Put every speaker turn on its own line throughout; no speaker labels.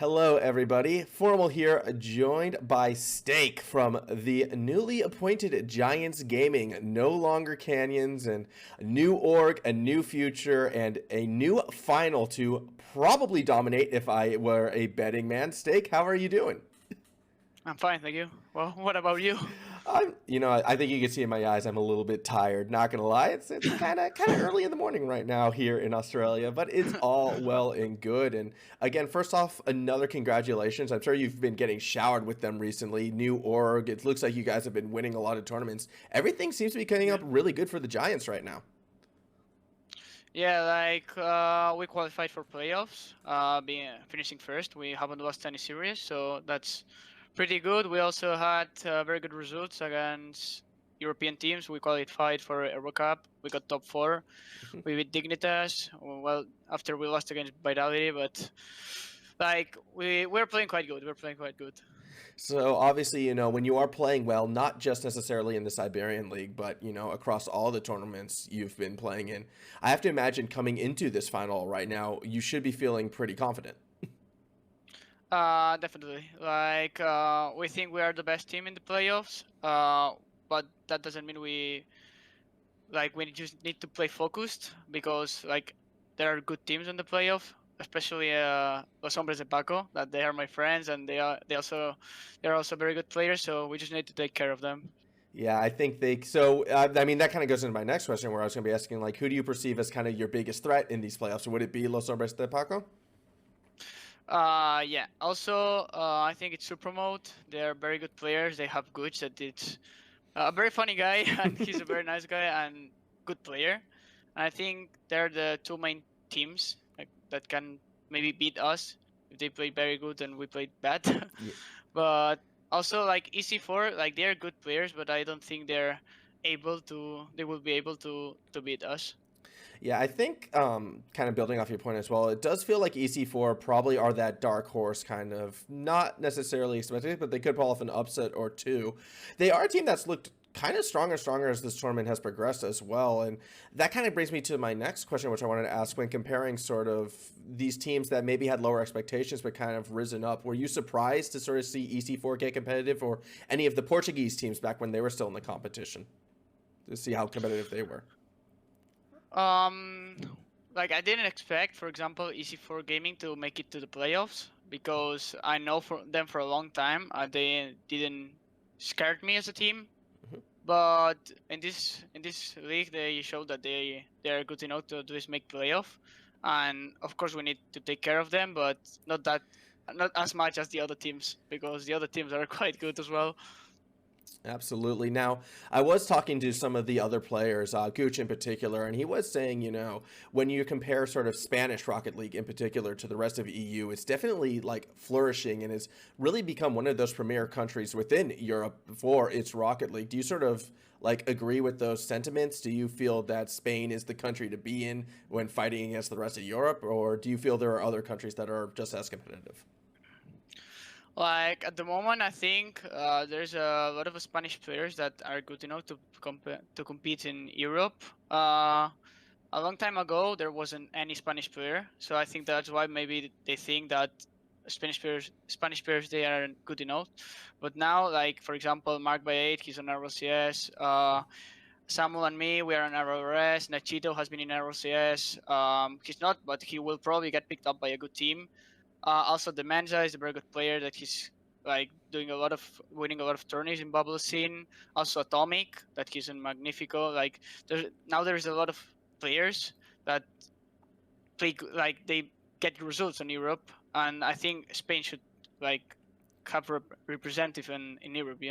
Hello, everybody. Formal here, joined by Steak from the newly appointed Giants Gaming. No longer Canyons, and a new org, a new future, and a new final to probably dominate if I were a betting man. Steak, how are you doing?
I'm fine, thank you. Well, what about you?
I think you can see in my eyes I'm a little bit tired. Not gonna lie, it's kind of early in the morning right now here in Australia, but it's all well and good. And again, first off, another congratulations. I'm sure you've been getting showered with them recently. New org. It looks like you guys have been winning a lot of tournaments. Everything seems to be coming up
Yeah.
really good for the Giants right now.
Yeah, we qualified for playoffs. Being finishing first, we haven't lost any series, so that's pretty good. We also had very good results against European teams. We qualified for a Euro Cup. We got top four. We beat Dignitas. Well, after we lost against Vitality, but we're playing quite good. We're playing quite good.
So obviously, when you are playing well, not just necessarily in this Iberian League, but across all the tournaments you've been playing in, I have to imagine coming into this final right now, you should be feeling pretty confident.
Definitely. We think we are the best team in the playoffs. But that doesn't mean we just need to play focused because there are good teams in the playoff, especially Los Hombres de Paco. That they are my friends and they're also very good players. So we just need to take care of them.
Yeah, I think they. So, I mean, that kind of goes into my next question, where I was going to be asking, like, who do you perceive as kind of your biggest threat in these playoffs? Would it be Los Hombres de Paco?
Yeah. Also, I think it's Supromote. They're very good players. They have Gooch that it's a very funny guy and he's a very nice guy and good player. And I think they're the two main teams that can maybe beat us if they play very good and we played bad.
Yeah.
But also EC4, they're good players, but I don't think they will be able to beat us.
Yeah, I think kind of building off your point as well, it does feel like EC4 probably are that dark horse kind of, not necessarily expected, but they could pull off an upset or two. They are a team that's looked kind of stronger and stronger as this tournament has progressed as well. And that kind of brings me to my next question, which I wanted to ask when comparing sort of these teams that maybe had lower expectations but kind of risen up. Were you surprised to sort of see EC4 get competitive, or any of the Portuguese teams back when they were still in the competition, to see how competitive they were?
Um, I didn't expect, for example, EC4 Gaming to make it to the playoffs because I know for them for a long time. They didn't scare me as a team,
Mhm.
but in this league they showed that they are good enough to at least make playoff, and of course we need to take care of them, but not as much as the other teams because the other teams are quite good as well.
Absolutely. Now, I was talking to some of the other players, Gooch in particular, and he was saying, when you compare sort of Spanish Rocket League in particular to the rest of EU, it's definitely like flourishing and has really become one of those premier countries within Europe for its Rocket League. Do you sort of like agree with those sentiments? Do you feel that Spain is the country to be in when fighting against the rest of Europe, or do you feel there are other countries that are just as competitive?
At the moment, I think there's a lot of Spanish players that are good enough to compete in Europe. A long time ago, there wasn't any Spanish player, so I think that's why maybe they think that Spanish players, they aren't good enough. But now, for example, Mark by 8, he's on ROC S. Samuel and me, we are on ROS. Nachito has been in ROCS. He's not, but he will probably get picked up by a good team. Also, the Manza is a very good player that he's doing winning a lot of tourneys in bubble scene. Also, Atomic that he's in Magnifico. There's a lot of players that they get results in Europe, and I think Spain should like have representative in Europe.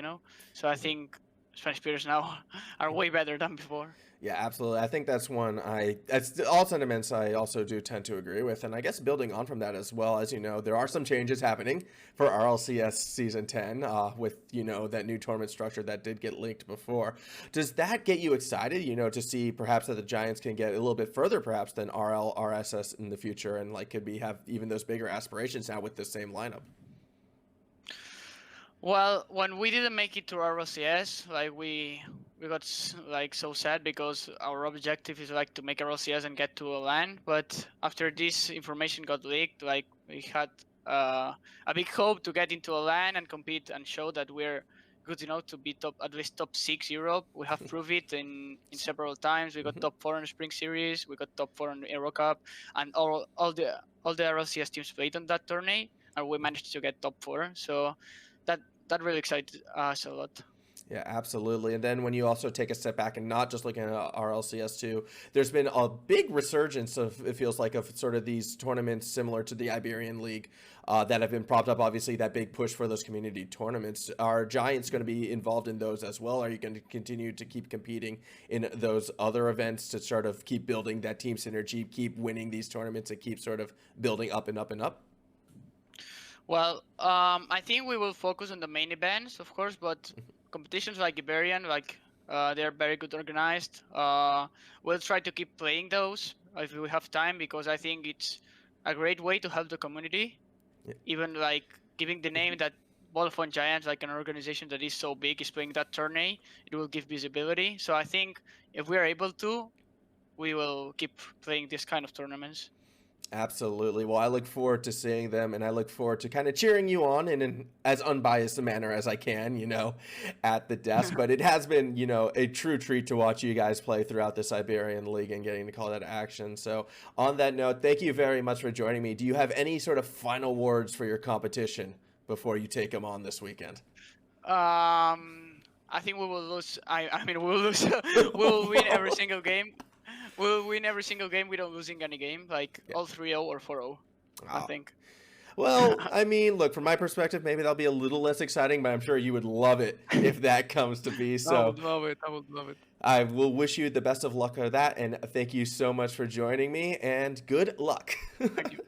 So I think Spanish players now are way better than before.
Yeah, absolutely. I think that's one that's all sentiments I also do tend to agree with. And I guess building on from that as well, as you know, there are some changes happening for RLCS Season 10 with, that new tournament structure that did get linked before. Does that get you excited, to see perhaps that the Giants can get a little bit further perhaps than RSS in the future, and could be have even those bigger aspirations now with the same lineup?
Well, when we didn't make it to ROCS, we got so sad because our objective is to make ROCS and get to a LAN. But after this information got leaked, we had a big hope to get into a LAN and compete and show that we're good enough to be top, at least top 6 Europe. We have proved it in several times. We got top 4 in the Spring Series. We got top 4 in the Euro Cup, and all the RLCS teams played on that tourney, and we managed to get top 4. So that really excited us a lot.
Yeah, absolutely. And then when you also take a step back and not just looking at RLCS2, there's been a big resurgence of, it feels like, of sort of these tournaments similar to the Iberian League that have been propped up. Obviously, that big push for those community tournaments. Are Giants going to be involved in those as well? Are you going to continue to keep competing in those other events to sort of keep building that team synergy, keep winning these tournaments, and keep sort of building up and up and up?
Well, I think we will focus on the main events, of course, but competitions like Iberian, they are very good organized. We'll try to keep playing those if we have time, because I think it's a great way to help the community.
Yeah.
Even like giving the name that Vodafone Giants, like an organization that is so big, is playing that tourney, it will give visibility. So I think if we are able to, we will keep playing this kind of tournaments.
Absolutely. Well, I look forward to seeing them, and I look forward to kind of cheering you on in an as unbiased a manner as I can, at the desk. But it has been, a true treat to watch you guys play throughout this Iberian League and getting to call that action. So on that note, thank you very much for joining me. Do you have any sort of final words for your competition before you take them on this weekend?
I think we will lose. I mean, we'll lose. We'll win every single game. We'll win every single game without losing any game, all 3-0 or 4-0, I think.
Well, I mean, look, from my perspective, maybe that'll be a little less exciting, but I'm sure you would love it if that comes to be. So
I would love it. I would love it.
I will wish you the best of luck with that, and thank you so much for joining me, and good luck.
Thank you.